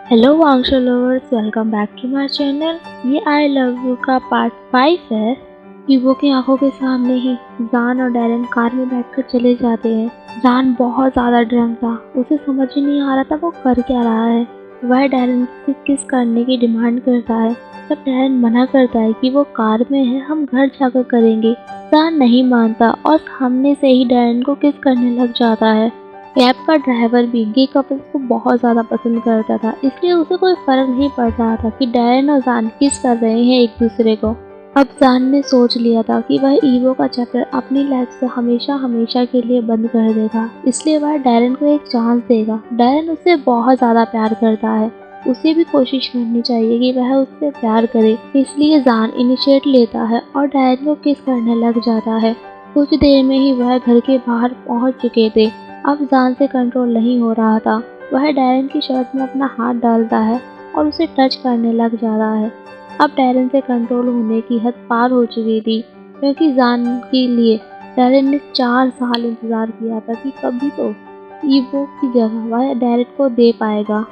Hello वांगशो lovers, welcome back to my channel. ये I love you का part 5 है। ईवो की आंखों के सामने ही जान और डैरेन कार में बैठकर चले जाते हैं। जान बहुत ज़्यादा ड्रंक था, उसे समझ ही नहीं आ रहा था वो कर क्या रहा है। वह डैरेन से किस करने की डिमांड करता है। तब डैरेन मना करता है कि वो कार में है, हम घर जाकर करेंगे। जान नहीं मानता और सामने से ही डैरेन को किस करने लग जाता है। कैब का ड्राइवर भी गे कपल्स को बहुत ज़्यादा पसंद करता था, इसलिए उसे कोई फर्क नहीं पड़ रहा था कि डैरेन और जान किस कर रहे हैं एक दूसरे को। अब जान ने सोच लिया था कि वह ईवो का चैप्टर अपनी लाइफ से हमेशा हमेशा के लिए बंद कर देगा, इसलिए वह डैरेन को एक चांस देगा। डैरेन उससे बहुत ज़्यादा प्यार करता है, उसे भी कोशिश करनी चाहिए कि वह उससे प्यार करे, इसलिए जान इनिशिएट लेता है और डैरेन को किस करने लग जाता है। कुछ देर में ही वह घर के बाहर पहुंच चुके थे। अब जान से कंट्रोल नहीं हो रहा था। वह डैरेन की शर्ट में अपना हाथ डालता है और उसे टच करने लग जाता है। अब डैरेन से कंट्रोल होने की हद पार हो चुकी थी, क्योंकि जान के लिए डैरेन ने 4 साल इंतजार किया था कि कभी तो ईवो की जगह वह डैरेन को दे पाएगा।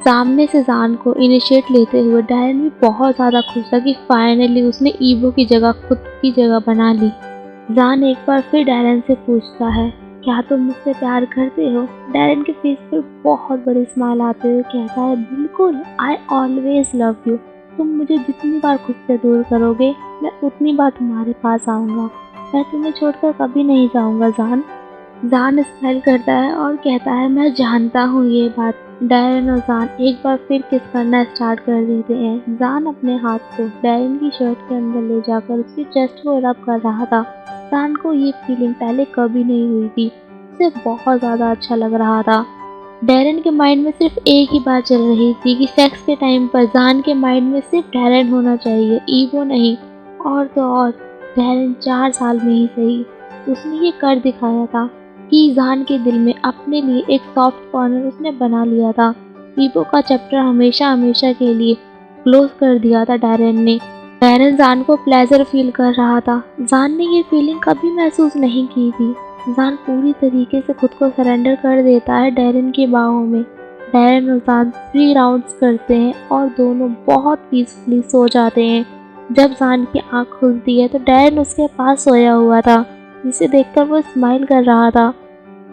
सामने से जान को इनिशिएट लेते हुए डैरेन भी बहुत ज़्यादा खुश था कि फाइनली उसने ईवो की जगह खुद की जगह बना ली। जान एक बार फिर डैरेन से पूछता है, क्या तुम मुझसे प्यार करते हो? डैरेन के फेस पर बहुत बड़ी स्माइल आते हुए कहता है, बिल्कुल, आई ऑलवेज लव यू। तुम मुझे जितनी बार खुद से दूर करोगे, मैं उतनी बार तुम्हारे पास आऊँगा। मैं तुम्हें छोड़कर कभी नहीं जाऊँगा जान। जान स्माइल करता है और कहता है, मैं जानता हूँ ये बात। डैरेन और जान एक बार फिर किस करना स्टार्ट कर देते हैं। जान अपने हाथ को डैरेन की शर्ट के अंदर ले जाकर उसकी चेस्ट को रब कर रहा था। जान को ये फीलिंग पहले कभी नहीं हुई थी, उसे बहुत ज़्यादा अच्छा लग रहा था। डैरेन के माइंड में सिर्फ एक ही बात चल रही थी कि सेक्स के टाइम पर जान के माइंड में सिर्फ डैरेन होना चाहिए, ईवो नहीं। और तो और डैरेन 4 साल में ही सही, उसने ये कर दिखाया था कि जान के दिल में अपने लिए एक सॉफ्ट कॉर्नर उसने बना लिया था। ईवो का चैप्टर हमेशा हमेशा के लिए क्लोज कर दिया था डैरेन ने। डैरेन जान को प्लेजर फील कर रहा था। जान ने ये फीलिंग कभी महसूस नहीं की थी। जान पूरी तरीके से खुद को सरेंडर कर देता है डैरेन की बाहों में। डैरेन और जान 3 राउंड्स करते हैं और दोनों बहुत पीसफुली सो जाते हैं। जब जान की आंख खुलती है तो डैरेन उसके पास सोया हुआ था, जिसे देखकर वो स्माइल कर रहा था।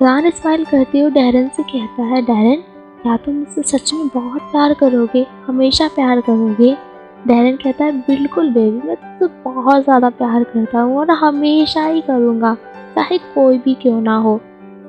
जान स्माइल करते हुए डैरेन से कहता है, डैरेन, क्या तुम मुझसे सच में बहुत प्यार करोगे, हमेशा प्यार करोगे? डैरेन कहता है, बिल्कुल बेबी, मैं तुझसे बहुत ज़्यादा प्यार करता हूँ और हमेशा ही करूँगा, चाहे कोई भी क्यों ना हो।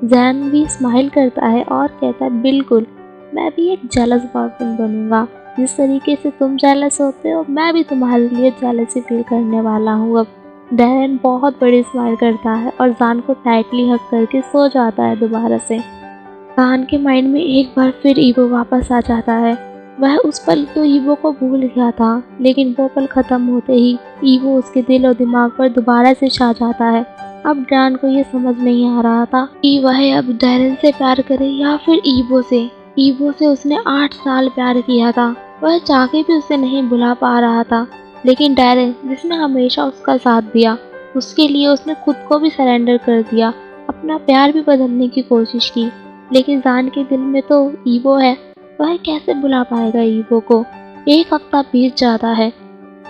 जैन भी स्माइल करता है और कहता है, बिल्कुल, मैं भी एक जेलस बॉयफ्रेंड बनूंगा। जिस तरीके से तुम जेलस होते हो, मैं भी तुम्हारे लिए जेलसी फील करने वाला हूँ अब। डैरेन बहुत बड़ी स्माइल करता है और जान को टाइटली हग करके सो जाता है दोबारा से। जान के माइंड में एक बार फिर ईवो वापस आ जाता है। वह उस पल तो ईवो को भूल गया था, लेकिन वो पल खत्म होते ही ईवो उसके दिल और दिमाग पर दोबारा से छा जाता है। अब जान को ये समझ नहीं आ रहा था कि वह अब डैरेन से प्यार करे या फिर ईवो से। ईवो से उसने 8 साल प्यार किया था, वह चाह के भी उसे नहीं भुला पा रहा था। लेकिन डैरेन, जिसने हमेशा उसका साथ दिया, उसके लिए उसने खुद को भी सरेंडर कर दिया, अपना प्यार भी बदलने की कोशिश की। लेकिन जान के दिल में तो ईवो है, वह कैसे भुला पाएगा ईवो को। 1 हफ्ता बीत जाता है।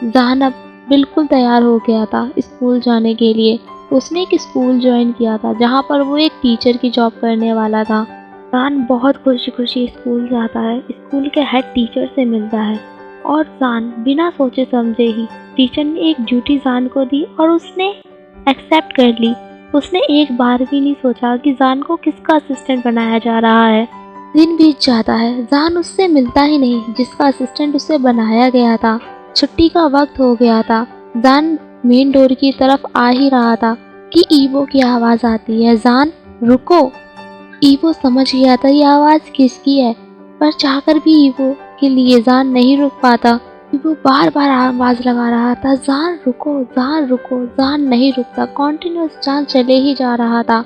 जान अब बिल्कुल तैयार हो गया था स्कूल जाने के लिए। उसने एक स्कूल ज्वाइन किया था जहाँ पर वो एक टीचर की जॉब करने वाला था। जान बहुत खुशी खुशी स्कूल जाता है, स्कूल के हेड टीचर से मिलता है और जान बिना सोचे समझे ही टीचर ने एक ड्यूटी जान को दी और उसने एक्सेप्ट कर ली। उसने एक बार भी नहीं सोचा कि जान को किसका असिस्टेंट बनाया जा रहा है। दिन बीत जाता है, जान उससे मिलता ही नहीं जिसका असिस्टेंट उसे बनाया गया था। छुट्टी का वक्त हो गया था। जान मेन डोर की तरफ आ ही रहा था कि ईवो की आवाज़ आती है, जान रुको। ईवो समझ गया था ये आवाज़ किसकी है, पर चाहकर भी ईवो के लिए जान नहीं रुक पाता। ईवो बार बार आवाज़ लगा रहा था, जान रुको, जान रुको। जान नहीं रुकता, कॉन्टिन्यूस जान चले ही जा रहा था।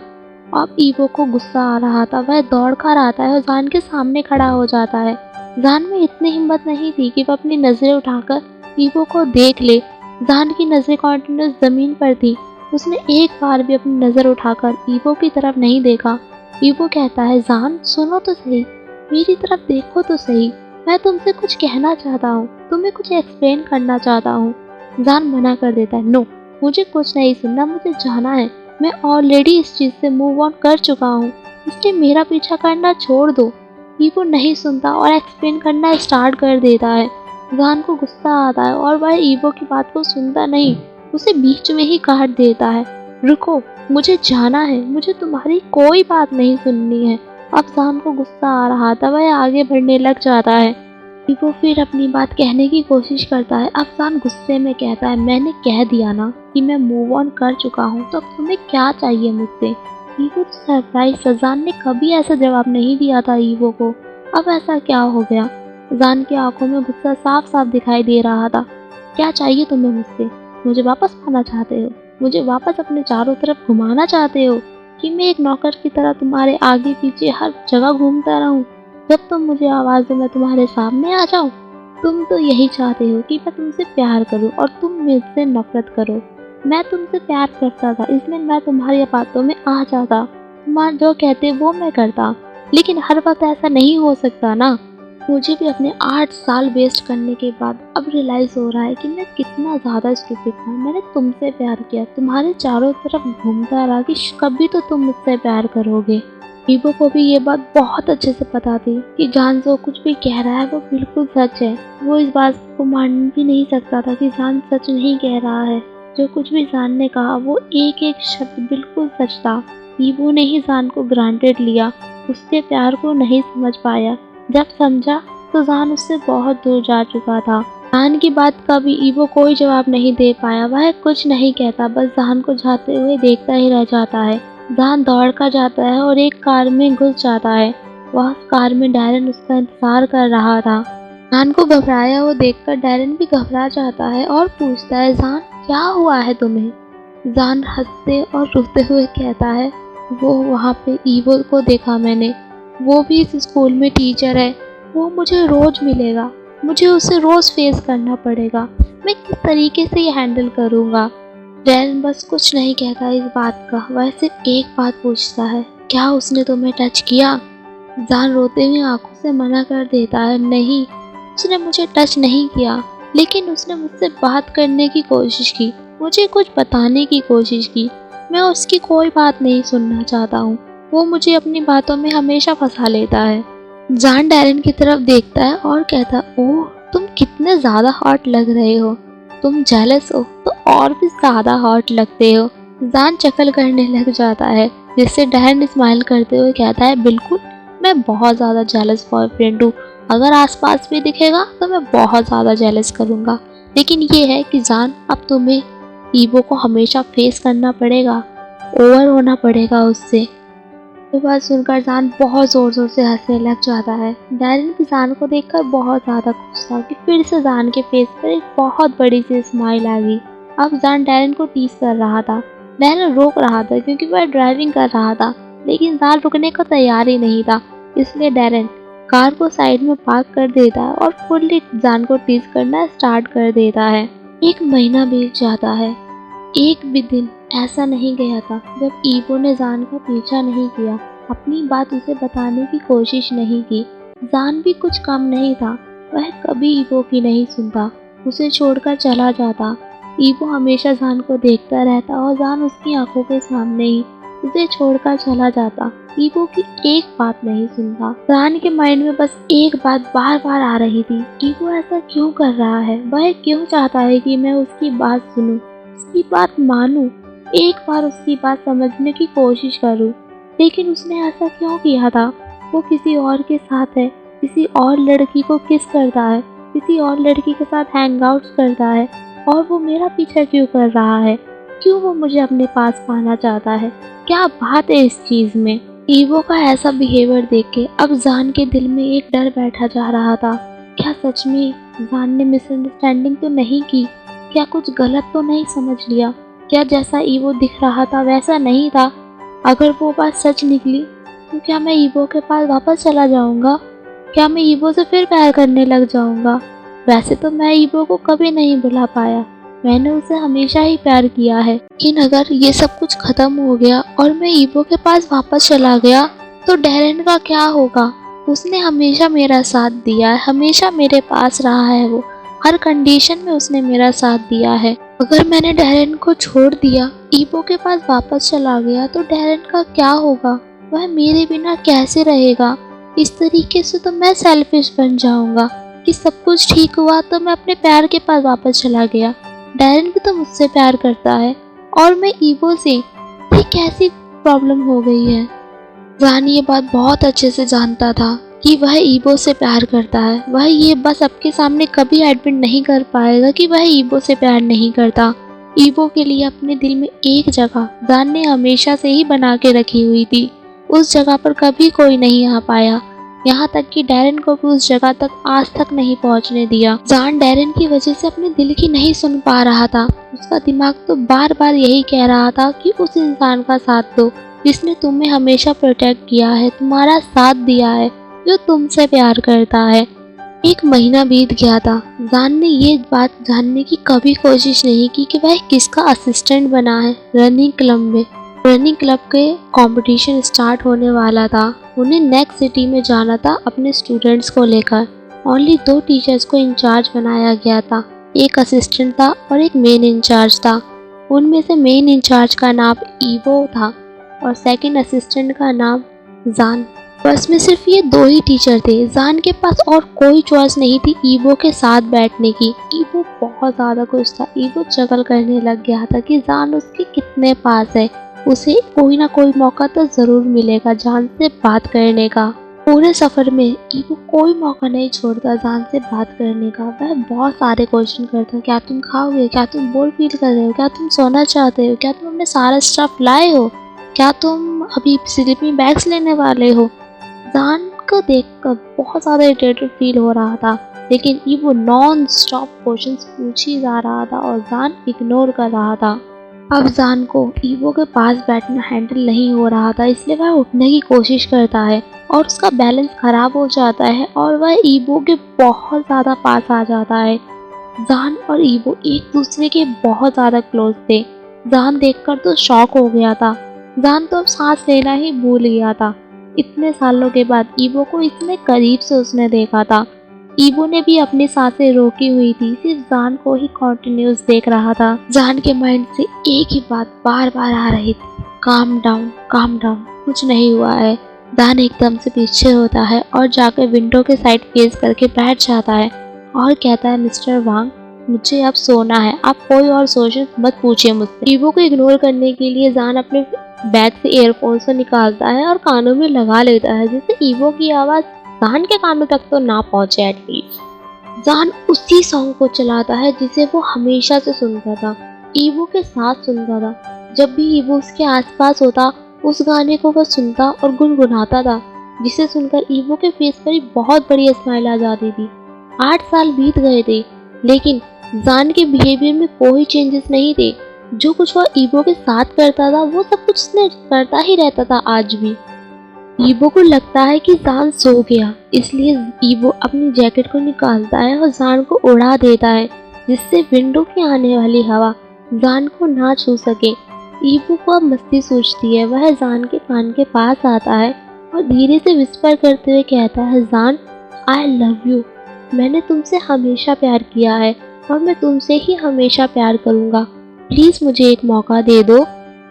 अब ईवो को गुस्सा आ रहा था, वह दौड़ कर आता है और जान के सामने खड़ा हो जाता है। जान में इतनी हिम्मत नहीं थी कि वह अपनी नज़रें उठाकर ईवो को देख ले। जान की नज़रें कॉन्टिन्यूस ज़मीन पर थी। उसने एक बार भी अपनी नज़र उठाकर ईवो की तरफ नहीं देखा। ईवो कहता है, जान सुनो तो सही, मेरी तरफ देखो तो सही। मैं तुमसे कुछ कहना चाहता हूँ, तुम्हें कुछ एक्सप्लेन करना चाहता हूँ। जान मना कर देता है, नो, मुझे कुछ नहीं सुनना, मुझे जाना है। मैं ऑलरेडी इस चीज़ से मूव ऑन कर चुका हूँ, इसलिए मेरा पीछा करना छोड़ दो। ईवो नहीं सुनता और एक्सप्लेन करना स्टार्ट कर देता है। जान को गुस्सा आता है और वह ईवो की बात को सुनता नहीं, उसे बीच में ही काट देता है। रुको, मुझे जाना है, मुझे तुम्हारी कोई बात नहीं सुननी है। अब जान को गुस्सा आ रहा था, वह आगे बढ़ने लग जाता है। ईवो फिर अपनी बात कहने की कोशिश करता है। अब जान गुस्से में कहता है, मैंने कह दिया ना कि मैं मूव ऑन कर चुका हूँ, तो अब तुम्हें क्या चाहिए मुझसे। ईवो तो सरप्राइज था, जान ने कभी ऐसा जवाब नहीं दिया था ईवो को। अब ऐसा क्या हो गया। जान की आंखों में गुस्सा साफ साफ दिखाई दे रहा था। क्या चाहिए तुम्हें मुझसे? मुझे वापस पाना चाहते हो? मुझे वापस अपने चारों तरफ घुमाना चाहते हो कि मैं एक नौकर की तरह तुम्हारे आगे पीछे हर जगह घूमता रहूं? जब तुम मुझे आवाज दो मैं तुम्हारे सामने आ जाऊं? तुम तो यही चाहते हो कि मैं तुमसे प्यार करूं और तुम मुझसे नफरत करो। मैं तुमसे प्यार करता था, इसलिए मैं तुम्हारी बातों में आ जाता, तुम जो कहते वो मैं करता। लेकिन हर वक्त ऐसा नहीं हो सकता ना। मुझे भी अपने 8 साल वेस्ट करने के बाद अब रियलाइज हो रहा है कि मैं कितना ज़्यादा स्टूपिड था। मैंने तुमसे प्यार किया, तुम्हारे चारों तरफ घूमता रहा कि कभी तो तुम मुझसे प्यार करोगे। ईवो को भी ये बात बहुत अच्छे से पता थी कि जान जो कुछ भी कह रहा है वो बिल्कुल सच है। वो इस बात को मान भी नहीं सकता था कि जान सच नहीं कह रहा है। जो कुछ भी जान ने कहा वो एक एक शब्द बिल्कुल सच था। ईवो ने ही जान को ग्रांटेड लिया, उसके प्यार को नहीं समझ पाया। जब समझा तो जान उससे बहुत दूर जा चुका था। जान की बात का भी ईवो कोई जवाब नहीं दे पाया। वह कुछ नहीं कहता, बस जान को जाते हुए देखता ही रह जाता है। जान दौड़ कर जाता है और एक कार में घुस जाता है। वह कार में डैरेन उसका इंतजार कर रहा था। जान को घबराया हुआ देखकर डैरेन भी घबरा जाता है और पूछता है, जान क्या हुआ है तुम्हें? जान हंसते और रोते हुए कहता है, वो वहाँ पे ईवो को देखा मैंने, वो भी इस स्कूल में टीचर है, वो मुझे रोज मिलेगा, मुझे उसे रोज फेस करना पड़ेगा, मैं किस तरीके से ये हैंडल करूँगा। डैरेन बस कुछ नहीं कहता इस बात का, वह सिर्फ एक बात पूछता है, क्या उसने तुम्हें टच किया? जान रोते हुए आंखों से मना कर देता है, नहीं, उसने मुझे टच नहीं किया, लेकिन उसने मुझसे बात करने की कोशिश की, मुझे कुछ बताने की कोशिश की। मैं उसकी कोई बात नहीं सुनना चाहता हूँ, वो मुझे अपनी बातों में हमेशा फंसा लेता है। जान डैरेन की तरफ देखता है और कहता, ओह तुम कितने ज़्यादा हॉट लग रहे हो, तुम जेलस हो तो और भी ज़्यादा हॉट लगते हो। जान चकल करने लग जाता है, जिससे डैरेन स्माइल करते हुए कहता है, बिल्कुल, मैं बहुत ज़्यादा जेलस बॉयफ्रेंड हूँ, अगर आसपास भी दिखेगा तो मैं बहुत ज़्यादा जेलस करूँगा। लेकिन ये है कि जान अब तुम्हें ईवो को हमेशा फेस करना पड़ेगा, ओवर होना पड़ेगा उससे। ये बात सुनकर जान बहुत ज़ोर ज़ोर से हंसने लग जाता है। डैरेन भी जान को देखकर बहुत ज़्यादा खुश था कि फिर से जान के फेस पर एक बहुत बड़ी सी स्माइल आ गई। अब जान डैरेन को टीज कर रहा था। डैरेन रोक रहा था क्योंकि वह ड्राइविंग कर रहा था, लेकिन जान रुकने को तैयार ही नहीं था। इसलिए डैरेन कार को साइड में पार्क कर देता है और फुल्ली जान को टीज करना स्टार्ट कर देता है। 1 महीना बीत जाता है। एक भी दिन ऐसा नहीं गया था जब ईवो ने जान का पीछा नहीं किया, अपनी बात उसे बताने की कोशिश नहीं की। जान भी कुछ कम नहीं था, वह कभी ईवो की नहीं सुनता, उसे छोड़कर चला जाता। ईवो हमेशा जान को देखता रहता और जान उसकी आंखों के सामने ही उसे छोड़कर चला जाता। ईवो की एक बात नहीं सुनता। जान के माइंड में बस एक बात बार बार आ रही थी, ईवो ऐसा क्यों कर रहा है, वह क्यों चाहता है कि मैं उसकी बात सुनूं, उसकी बात मानूं, एक बार उसकी बात समझने की कोशिश करूं। लेकिन उसने ऐसा क्यों किया था? वो किसी और के साथ है, किसी और लड़की को किस करता है, किसी और लड़की के साथ हैंग आउट करता है, और वो मेरा पीछा क्यों कर रहा है? क्यों वो मुझे अपने पास पाना चाहता है? क्या बात है इस चीज़ में? ईवो का ऐसा बिहेवियर देख के अब जान के दिल में एक डर बैठा जा रहा था। क्या सच में जान ने मिसअंडरस्टैंडिंग तो नहीं की? क्या कुछ गलत तो नहीं समझ लिया? क्या जैसा ईवो दिख रहा था वैसा नहीं था? अगर वो बात सच निकली तो क्या मैं ईवो के पास वापस चला जाऊंगा? क्या मैं ईवो से फिर प्यार करने लग जाऊंगा? वैसे तो मैं ईवो को कभी नहीं भुला पाया, मैंने उसे हमेशा ही प्यार किया है। लेकिन अगर ये सब कुछ खत्म हो गया और मैं ईवो के पास वापस चला गया तो डैरेन का क्या होगा? उसने हमेशा मेरा साथ दिया है, हमेशा मेरे पास रहा है वो, हर कंडीशन में उसने मेरा साथ दिया है। अगर मैंने डैरेन को छोड़ दिया, ईवो के पास वापस चला गया तो डैरेन का क्या होगा? वह मेरे बिना कैसे रहेगा? इस तरीके से तो मैं सेल्फिश बन जाऊंगा कि सब कुछ ठीक हुआ तो मैं अपने प्यार के पास वापस चला गया। डैरेन भी तो मुझसे प्यार करता है और मैं ईवो से। ये कैसी प्रॉब्लम हो गई है? जान ये बात बहुत अच्छे से जानता था कि वह ईवो से प्यार करता है। वह ये बस सबके सामने कभी एडमिट नहीं कर पाएगा कि वह ईवो से प्यार नहीं करता। ईवो के लिए अपने दिल में एक जगह जान ने हमेशा से ही बना के रखी हुई थी। उस जगह पर कभी कोई नहीं आ पाया, यहाँ तक कि डैरेन को भी उस जगह तक आज तक नहीं पहुँचने दिया। जान डैरेन की वजह से अपने दिल की नहीं सुन पा रहा था। उसका दिमाग तो बार बार यही कह रहा था कि उस इंसान का साथ दो जिसने तुम्हें हमेशा प्रोटेक्ट किया है, तुम्हारा साथ दिया है, जो तुमसे प्यार करता है। 1 महीना बीत गया था। जान ने ये बात जानने की कभी कोशिश नहीं की कि वह किसका असिस्टेंट बना है रनिंग क्लब में। रनिंग क्लब के कंपटीशन स्टार्ट होने वाला था। उन्हें नेक्स्ट सिटी में जाना था अपने स्टूडेंट्स को लेकर। ओनली 2 टीचर्स को इंचार्ज बनाया गया था, एक असिस्टेंट था और एक मेन इंचार्ज था। उनमें से मेन इंचार्ज का नाम ईवो था और सेकंड असिस्टेंट का नाम जान। बस में सिर्फ ये 2 ही टीचर थे। जान के पास और कोई चॉइस नहीं थी ईवो के साथ बैठने की। ईवो बहुत ज़्यादा खुश था। ईवो चगल करने लग गया था कि जान उसके कितने पास है, उसे कोई ना कोई मौका तो ज़रूर मिलेगा जान से बात करने का। पूरे सफ़र में ईवो कोई मौका नहीं छोड़ता जान से बात करने का। वह बहुत सारे क्वेश्चन करता, क्या तुम खाओगे, क्या तुम बोर फील कर रहे हो, क्या तुम सोना चाहते हो, क्या तुम अपने सारा स्टफ लाए हो, क्या तुम अभी स्लीपिंग बैग्स लेने वाले हो। जान को देखकर बहुत ज़्यादा इरिटेटेड फील हो रहा था, लेकिन ईवो नॉन स्टॉप क्वेश्चंस पूछ ही जा रहा था और जान इग्नोर कर रहा था। अब जान को ईवो के पास बैठना हैंडल नहीं हो रहा था, इसलिए वह उठने की कोशिश करता है और उसका बैलेंस खराब हो जाता है और वह ईवो के बहुत ज़्यादा पास आ जाता है। जान और ईवो एक दूसरे के बहुत ज़्यादा क्लोज थे। जान देखकर तो शॉक हो गया था। जान तो अब सांस लेना ही भूल गया था। इतने सालों के बाद ईवो को इतने करीब से उसने देखा था। ईवो ने भी अपनी सांसें रोकी हुई थी, सिर्फ जान को ही कॉन्टिन्यूस देख रहा था। जान के माइंड से एक ही बात बार बार आ रही थी, काम डाउन, कुछ नहीं हुआ है। जान एकदम से पीछे होता है और जाकर विंडो के साइड फेस करके बैठ जाता है और कहता है, मिस्टर वांग मुझे अब सोना है, आप कोई और क्वेश्चन मत पूछिए मुझसे। ईवो को इग्नोर करने के लिए जान अपने बैग से ईयरफोन्स निकालता है और कानों में लगा लेता है, जिससे ईवो की आवाज़ जान के कानों तक तो ना पहुंचे एटलीस्ट। जान उसी सॉन्ग को चलाता है जिसे वो हमेशा से सुनता था, ईवो के साथ सुनता था। जब भी ईवो उसके आसपास होता, उस गाने को वह सुनता और गुनगुनाता था, जिसे सुनकर ईवो के फेस पर एक बहुत बड़ी स्माइल आ जाती थी। 8 साल बीत गए थे, लेकिन जान के बिहेवियर में कोई चेंजेस नहीं थे। जो कुछ वह ईवो के साथ करता था वो सब कुछ उसने करता ही रहता था आज भी। ईवो को लगता है कि जान सो गया, इसलिए ईवो अपनी जैकेट को निकालता है और जान को उड़ा देता है, जिससे विंडो की आने वाली हवा जान को ना छू सके। ईवो को अब मस्ती सूझती है। वह जान के कान के पास आता है और धीरे से विस्पर करते हुए कहता है, जान आई लव यू। मैंने तुमसे हमेशा प्यार किया है और मैं तुमसे ही हमेशा प्यार करूँगा। प्लीज़ मुझे एक मौका दे दो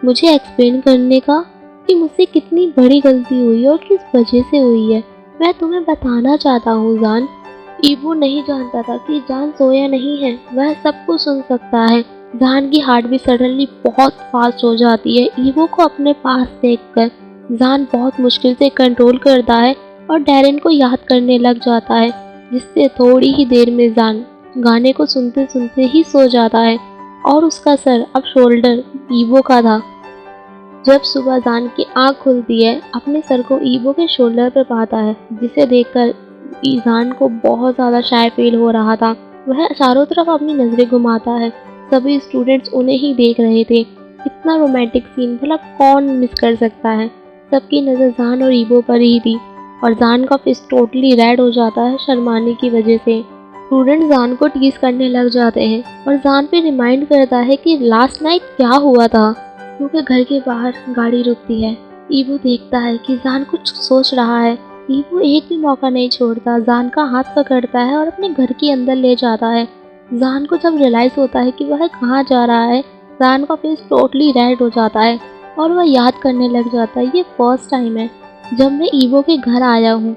मुझे एक्सप्लेन करने का कि मुझसे कितनी बड़ी गलती हुई और किस वजह से हुई है। मैं तुम्हें बताना चाहता हूँ जान। ईवो नहीं जानता था कि जान सोया नहीं है, वह सब कुछ सुन सकता है। जान की हार्ट भी सडनली बहुत फास्ट हो जाती है। ईवो को अपने पास देखकर जान बहुत मुश्किल से कंट्रोल करता है और डैरेन को याद करने लग जाता है, जिससे थोड़ी ही देर में जान गाने को सुनते सुनते ही सो जाता है और उसका सर अब शोल्डर ईवो का था। जब सुबह जान की आँख खुलती है, अपने सर को ईवो के शोल्डर पर पाता है, जिसे देखकर जान को बहुत ज़्यादा शाय फील हो रहा था। वह चारों तरफ अपनी नज़रें घुमाता है। सभी स्टूडेंट्स उन्हें ही देख रहे थे। इतना रोमांटिक सीन भला कौन मिस कर सकता है। सबकी नज़र जान और ईवो पर ही थी और जान का फेस टोटली रेड हो जाता है शर्माने की वजह से। स्टूडेंट जान को टीज करने लग जाते हैं और जान पे रिमाइंड करता है कि लास्ट नाइट क्या हुआ था, क्योंकि घर के बाहर गाड़ी रुकती है। ईवो देखता है कि जान कुछ सोच रहा है ईवो एक भी मौका नहीं छोड़ता, जान का हाथ पकड़ता है और अपने घर के अंदर ले जाता है। जान को जब रियलाइज होता है कि वह कहाँ जा रहा है, जान का फेस टोटली रेड हो जाता है और वह याद करने लग जाता है, ये फर्स्ट टाइम है जब मैं ईवो के घर आया हूँ।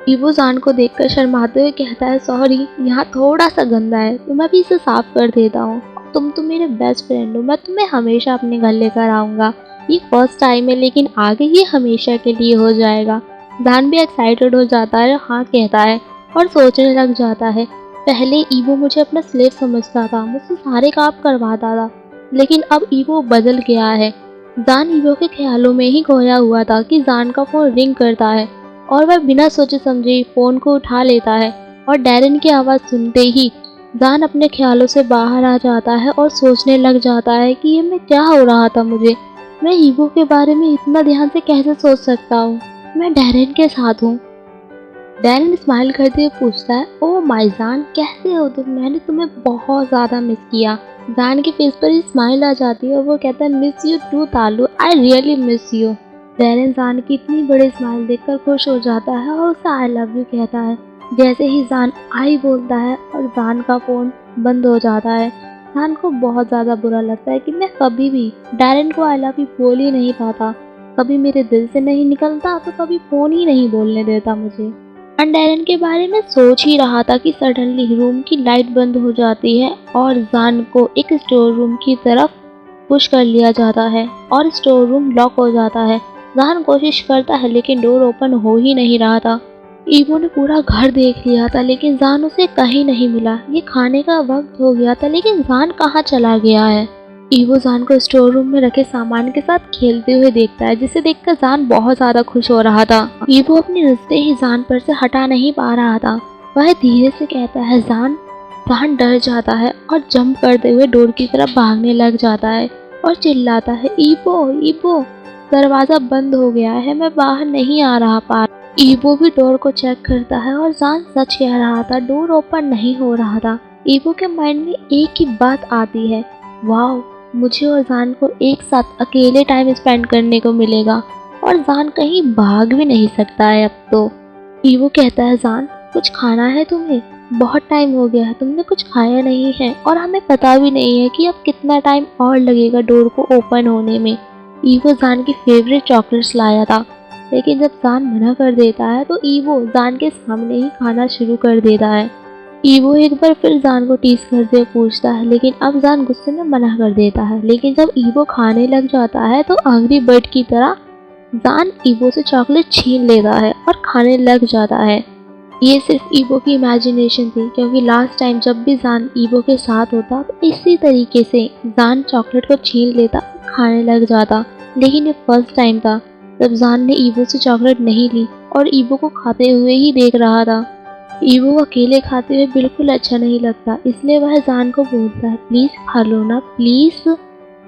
ईवो जान को देखकर शर्माते हुए कहता है, सॉरी यहाँ थोड़ा सा गंदा है, तो मैं भी इसे साफ कर देता हूँ। तुम तो मेरे बेस्ट फ्रेंड हो, मैं तुम्हें हमेशा अपने घर लेकर आऊँगा। ये फर्स्ट टाइम है लेकिन आगे ये हमेशा के लिए हो जाएगा। जान भी एक्साइटेड हो जाता है, हाँ कहता है और सोचने लग जाता है, पहले ईवो मुझे अपना स्लेव समझता था, मुझसे सारे काम करवाता था, लेकिन अब ईवो बदल गया है। जान ईवो के ख्यालों में ही खोया हुआ था कि जान का फ़ोन रिंग करता है और वह बिना सोचे समझे फ़ोन को उठा लेता है और डैरेन की आवाज़ सुनते ही जान अपने ख्यालों से बाहर आ जाता है और सोचने लग जाता है कि ये मैं क्या हो रहा था मुझे, मैं ईवो के बारे में इतना ध्यान से कैसे सोच सकता हूँ, मैं डैरेन के साथ हूँ। डैरेन स्माइल करते हुए पूछता है, ओ माय जान कैसे हो तुम, मैंने तुम्हें बहुत ज़्यादा मिस किया। जान के फेस पर ही स्माइल आ जाती है और वो कहता है, मिस यू टू तालू, I really miss you. Darren जान की इतनी बड़ी स्माइल देखकर खुश हो जाता है और उसे आई लव यू कहता है। जैसे ही जान आई बोलता है और जान का फ़ोन बंद हो जाता है, जान को बहुत ज़्यादा बुरा लगता है कि मैं कभी भी डैरेन को आई लव यू बोल ही नहीं पाता, कभी मेरे दिल से नहीं निकलता तो कभी फ़ोन ही नहीं बोलने देता मुझे। डैरेन के बारे में सोच ही रहा था कि सडनली रूम की लाइट बंद हो जाती है और जान को एक स्टोर रूम की तरफ पुश कर लिया जाता है और स्टोर रूम लॉक हो जाता है। जान कोशिश करता है लेकिन डोर ओपन हो ही नहीं रहा था। ईवो ने पूरा घर देख लिया था लेकिन जान उसे कहीं नहीं मिला। ये खाने का वक्त हो गया था लेकिन जान कहाँ चला गया है। ईवो जान को स्टोर रूम में रखे सामान के साथ खेलते हुए देखता है, जिसे देखकर जान बहुत ज्यादा खुश हो रहा था। ईवो अपनी नजरें ही जान पर से हटा नहीं पा रहा था। वह धीरे से कहता है, जान। जान डर जाता है और जंप करते हुए डोर की तरफ भागने लग जाता है और चिल्लाता है, ईवो ईवो दरवाजा बंद हो गया है, मैं बाहर नहीं आ रहा पा। ईवो भी डोर को चेक करता है और जान सच कह रहा था, डोर ओपन नहीं हो रहा था। ईवो के माइंड में एक ही बात आती है, वाओ मुझे और जान को एक साथ अकेले टाइम स्पेंड करने को मिलेगा और जान कहीं भाग भी नहीं सकता है अब तो। ईवो कहता है, जान कुछ खाना है तुम्हें, बहुत टाइम हो गया है तुमने कुछ खाया नहीं है और हमें पता भी नहीं है कि अब कितना टाइम और लगेगा डोर को ओपन होने में। ईवो जान की फेवरेट चॉकलेट्स लाया था लेकिन जब जान मना कर देता है तो ईवो जान के सामने ही खाना शुरू कर देता है। ईवो एक बार फिर जान को टीज करते हुए पूछता है लेकिन अब जान गुस्से में मना कर देता है, लेकिन जब ईवो खाने लग जाता है तो एंग्री बर्ड की तरह जान ईवो से चॉकलेट छीन लेता है और खाने लग जाता है। ये सिर्फ ईवो की इमेजिनेशन थी क्योंकि लास्ट टाइम जब भी जान ईवो के साथ होता तो इसी तरीके से जान चॉकलेट को छीन लेता और खाने लग जाता, लेकिन ये फर्स्ट टाइम था जब जान ने ईवो से चॉकलेट नहीं ली और ईवो को खाते हुए ही देख रहा था। ईवो अकेले खाते हुए बिल्कुल अच्छा नहीं लगता, इसलिए वह जान को बोलता है, प्लीज खा लो ना प्लीज।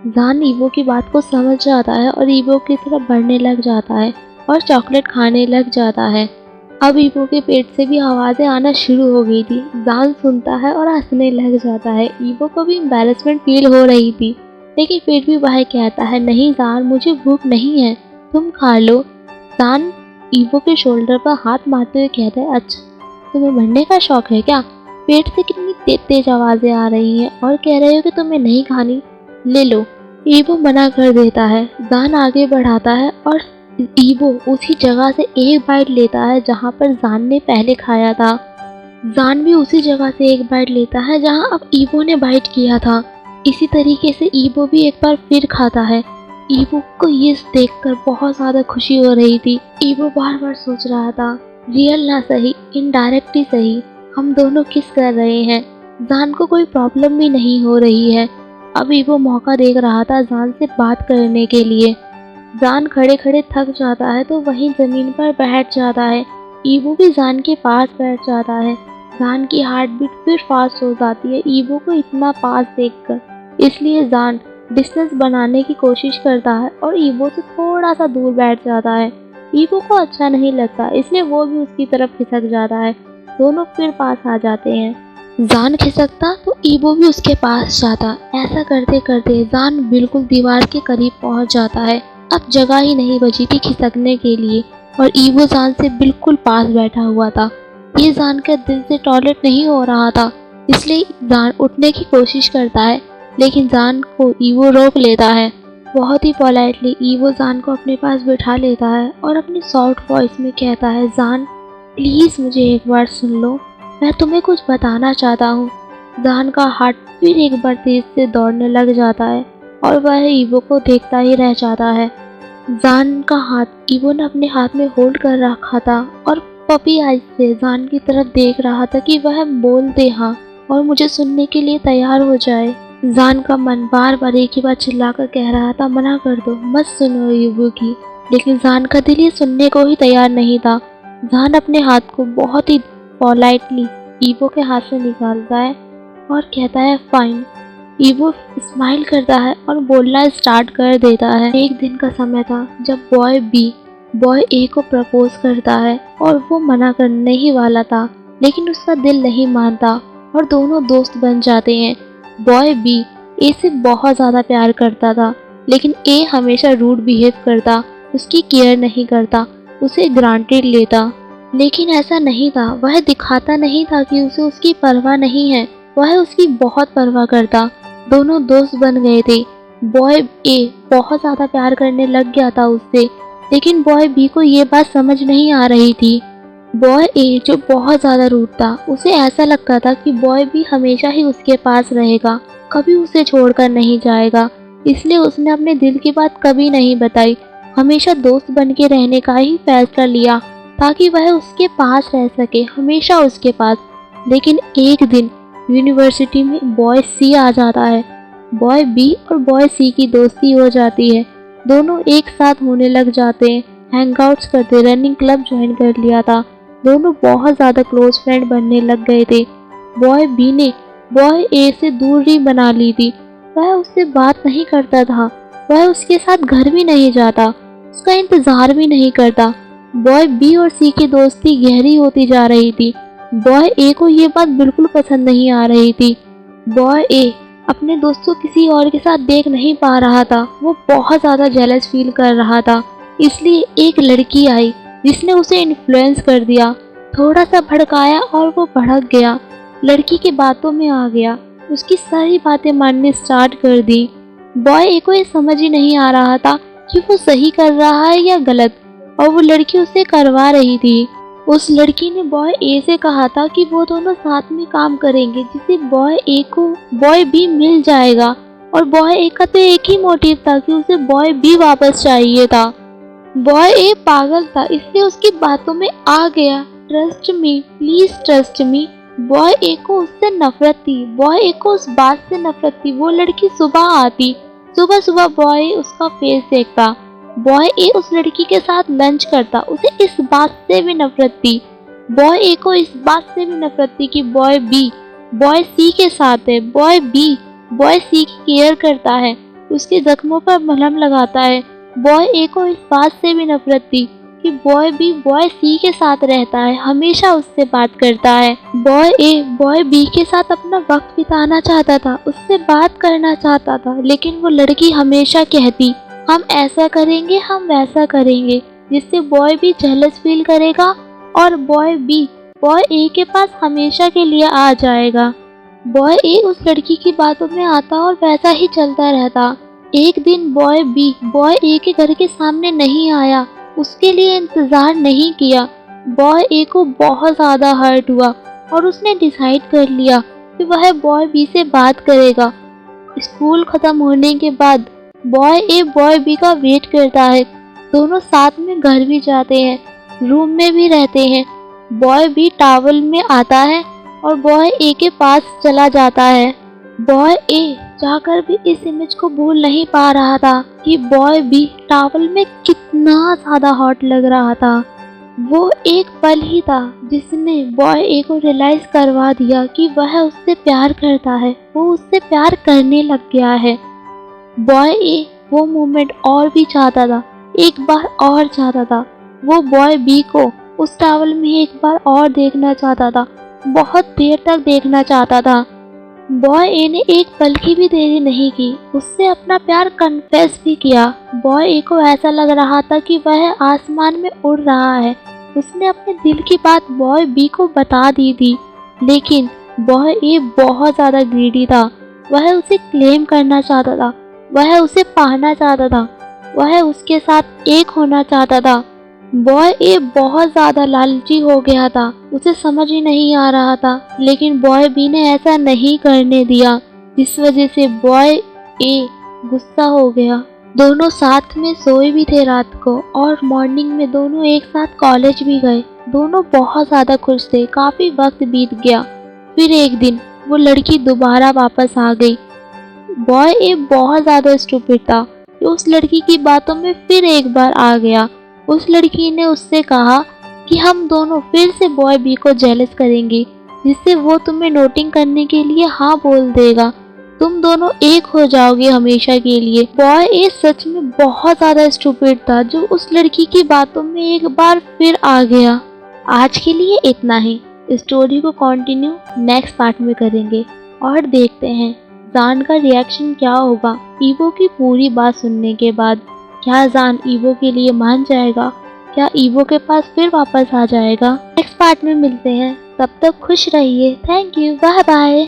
जान ईवो की बात को समझ जाता है और ईवो की तरफ बढ़ने लग जाता है और चॉकलेट खाने लग जाता है। अब ईवो के पेट से भी आवाजें आना शुरू हो गई थी। जान सुनता है और हंसने लग जाता है। ईवो को भी एम्बैरेसमेंट फील हो रही थी लेकिन फिर भी वह कहता है, नहीं जान मुझे भूख नहीं है, तुम खा लो। जान ईवो के शोल्डर पर हाथ मारते हुए कहता है, अच्छा तुम्हें मरने का शौक है क्या? पेट से कितनी तेज तेज आवाजें आ रही हैं और कह रहे हो कि तुम्हें नहीं खानी, ले लो। ईवो मना कर देता है। जान आगे बढ़ाता है और ईवो उसी जगह से एक बाइट लेता है जहाँ पर जान ने पहले खाया था। जान भी उसी जगह से एक बाइट लेता है जहाँ अब ईवो ने बाइट किया था। इसी तरीके से ईवो भी एक बार फिर खाता है। ईवो को ये देखकर बहुत ज्यादा खुशी हो रही थी। ईवो बार बार सोच रहा था, रियल ना सही इनडायरेक्ट ही सही, हम दोनों किस कर रहे हैं, जान को कोई प्रॉब्लम भी नहीं हो रही है। अब ईवो मौका देख रहा था जान से बात करने के लिए। जान खड़े खड़े थक जाता है तो वहीं जमीन पर बैठ जाता है। ईवो भी जान के पास बैठ जाता है। जान की हार्ट बीट फिर फास्ट हो जाती है ईवो को इतना पास देखकर, इसलिए जान डिस्टेंस बनाने की कोशिश करता है और ईवो से थोड़ा सा दूर बैठ जाता है। ईवो को अच्छा नहीं लगता इसलिए वो भी उसकी तरफ खिसक जाता है। दोनों फिर पास आ जाते हैं। जान खिसकता तो ईवो भी उसके पास जाता। ऐसा करते करते जान बिल्कुल दीवार के करीब पहुंच जाता है। अब जगह ही नहीं बची थी खिसकने के लिए। और ईवो जान से बिल्कुल पास बैठा हुआ था। ये जानकर दिल से टॉयलेट नहीं हो रहा था, इसलिए जान उठने की कोशिश करता है, लेकिन जान को ईवो रोक लेता है। बहुत ही पोलाइटली ईवो जान को अपने पास बिठा लेता है और अपनी सॉफ्ट वॉइस में कहता है, जान प्लीज़ मुझे एक बार सुन लो, मैं तुम्हें कुछ बताना चाहता हूँ। जान का हार्ट फिर एक बार तेज से दौड़ने लग जाता है और वह ईवो को देखता ही रह जाता है। जान का हाथ ईवो ने अपने हाथ में होल्ड कर रखा था और पपी आइज से जान की तरफ देख रहा था कि वह बोल दे हाँ और मुझे सुनने के लिए तैयार हो जाए। जान का मन बार बार एक ही बात चिल्लाकर कह रहा था, मना कर दो, मत सुनो ईवो की, लेकिन जान का दिल ये सुनने को ही तैयार नहीं था। जान अपने हाथ को बहुत ही पोलाइटली ईवो के हाथ से निकालता है और कहता है फाइन। ईवो स्माइल करता है और बोलना स्टार्ट कर देता है। एक दिन का समय था जब बॉय ए को प्रपोज करता है और वो मना करने ही वाला था, लेकिन उसका दिल नहीं मानता और दोनों दोस्त बन जाते हैं। बॉय बी ए से बहुत ज़्यादा प्यार करता था, लेकिन ए हमेशा रूड बिहेव करता, उसकी केयर नहीं करता, उसे ग्रांटेड लेता। लेकिन ऐसा नहीं था, वह दिखाता नहीं था कि उसे उसकी परवाह नहीं है, वह उसकी बहुत परवाह करता। दोनों दोस्त बन गए थे। बॉय ए बहुत ज़्यादा प्यार करने लग गया था उससे, लेकिन बॉय बी को ये बात समझ नहीं आ रही थी। बॉय ए जो बहुत ज़्यादा रूड था, उसे ऐसा लगता था कि बॉय बी हमेशा ही उसके पास रहेगा, कभी उसे छोड़कर नहीं जाएगा, इसलिए उसने अपने दिल की बात कभी नहीं बताई, हमेशा दोस्त बन के रहने का ही फैसला लिया ताकि वह उसके पास रह सके, हमेशा उसके पास। लेकिन एक दिन यूनिवर्सिटी में बॉय सी आ जाता है। बॉय बी और बॉय सी की दोस्ती हो जाती है, दोनों एक साथ होने लग जाते हैं, हैंगआउट्स करते, रनिंग क्लब ज्वाइन कर लिया था, दोनों बहुत ज़्यादा क्लोज फ्रेंड बनने लग गए थे। बॉय बी ने बॉय ए से दूरी बना ली थी, वह उससे बात नहीं करता था, वह उसके साथ घर भी नहीं जाता, उसका इंतज़ार भी नहीं करता। बॉय बी और सी की दोस्ती गहरी होती जा रही थी। बॉय ए को ये बात बिल्कुल पसंद नहीं आ रही थी। बॉय ए अपने दोस्त को किसी और के साथ देख नहीं पा रहा था, वो बहुत ज़्यादा जेलस फील कर रहा था, इसलिए एक लड़की आई जिसने उसे इन्फ्लुएंस कर दिया, थोड़ा सा भड़काया और वो भड़क गया, लड़की की बातों में आ गया, उसकी सारी बातें मानने स्टार्ट कर दी। बॉय ए को ये समझ ही नहीं आ रहा था कि वो सही कर रहा है या गलत, और वो लड़की उसे करवा रही थी। उस लड़की ने बॉय ए से कहा था कि वो दोनों साथ में काम करेंगे, जिससे बॉय ए को बॉय बी मिल जाएगा, और बॉय ए का तो एक ही मोटिव था कि उसे बॉय बी वापस चाहिए था। बॉय ए पागल था, इसलिए उसकी बातों में आ गया। Trust me, please trust me. Boy A को उससे नफरत थी, बॉय ए को उस बात से नफरत थी। वो लड़की सुबह आती, सुबह सुबह बॉय उसका फेस देखता, बॉय ए उस लड़की के साथ लंच करता, उसे इस बात से भी नफरत थी। बॉय ए को इस बात से भी नफरत थी कि बॉय बी बॉय सी के साथ है, बॉय बी बॉय सी की केयर करता है, उसके जख्मों पर मलहम लगाता है। बॉय ए को इस बात से भी नफरत थी कि बॉय बी बॉय सी के साथ रहता है, हमेशा उससे बात करता है। बॉय ए बॉय बी के साथ अपना वक्त बिताना चाहता था, उससे बात करना चाहता था, लेकिन वो लड़की हमेशा कहती हम ऐसा करेंगे, हम वैसा करेंगे, जिससे बॉय बी जेलस फील करेगा और बॉय बी बॉय ए के पास हमेशा के लिए आ जाएगा। बॉय ए उस लड़की की बातों में आता और वैसा ही चलता रहता। एक दिन बॉय बी बॉय ए के घर के सामने नहीं आया, उसके लिए इंतज़ार नहीं किया। बॉय ए को बहुत ज़्यादा हर्ट हुआ और उसने डिसाइड कर लिया कि वह बॉय बी से बात करेगा। स्कूल ख़त्म होने के बाद बॉय ए बॉय बी का वेट करता है, दोनों साथ में घर भी जाते हैं, रूम में भी रहते हैं। बॉय बी टॉवल में आता है और बॉय ए के पास चला जाता है। बॉय ए जाकर भी इस इमेज को भूल नहीं पा रहा था कि बॉय बी टॉवल में कितना ज़्यादा हॉट लग रहा था। वो एक पल ही था जिसने बॉय ए को रियलाइज़ करवा दिया कि वह उससे प्यार करता है, वो उससे प्यार करने लग गया है। बॉय ए वो मोमेंट और भी चाहता था, एक बार और चाहता था। वो बॉय बी को उस टॉवल में एक बार और देखना चाहता था, बहुत देर तक देखना चाहता था। बॉय ए ने एक पल की भी देरी नहीं की, उससे अपना प्यार कन्फेस भी किया। बॉय ए को ऐसा लग रहा था कि वह आसमान में उड़ रहा है। उसने अपने दिल की बात बॉय बी को बता दी थी, लेकिन बॉय ए बहुत ज़्यादा ग्रीडी था। वह उसे क्लेम करना चाहता था, वह उसे पाना चाहता था, वह उसके साथ एक होना चाहता था। बॉय ए बहुत ज़्यादा लालची हो गया था, उसे समझ ही नहीं आ रहा था, लेकिन बॉय बी ने ऐसा नहीं करने दिया, जिस वजह से बॉय ए गुस्सा हो गया। दोनों साथ में सोए भी थे रात को और मॉर्निंग में दोनों एक साथ कॉलेज भी गए। दोनों बहुत ज़्यादा खुश थे। काफ़ी वक्त बीत गया। फिर एक दिन वो लड़की दोबारा वापस आ गई। बॉय ए बहुत ज़्यादा स्टूपिड था, जो उस लड़की की बातों में फिर एक बार आ गया। उस लड़की ने उससे कहा कि हम दोनों फिर से बॉय बी को जेलस करेंगे, जिससे वो तुम्हें नोटिंग करने के लिए हाँ बोल देगा। तुम दोनों एक हो जाओगे हमेशा के लिए। बॉय ए सच में बहुत ज़्यादा स्टूपिड था, जो उस लड़की की बातों में एक बार फिर आ गया। आज के लिए इतना ही। स्टोरी को कंटिन्यू नेक्स्ट पार्ट में करेंगे और देखते हैं जान का रिएक्शन क्या होगा ईवो की पूरी बात सुनने के बाद। क्या जान ईवो के लिए मान जाएगा? क्या ईवो के पास फिर वापस आ जाएगा? नेक्स्ट पार्ट में मिलते हैं। तब तक खुश रहिए। Thank you. Bye bye.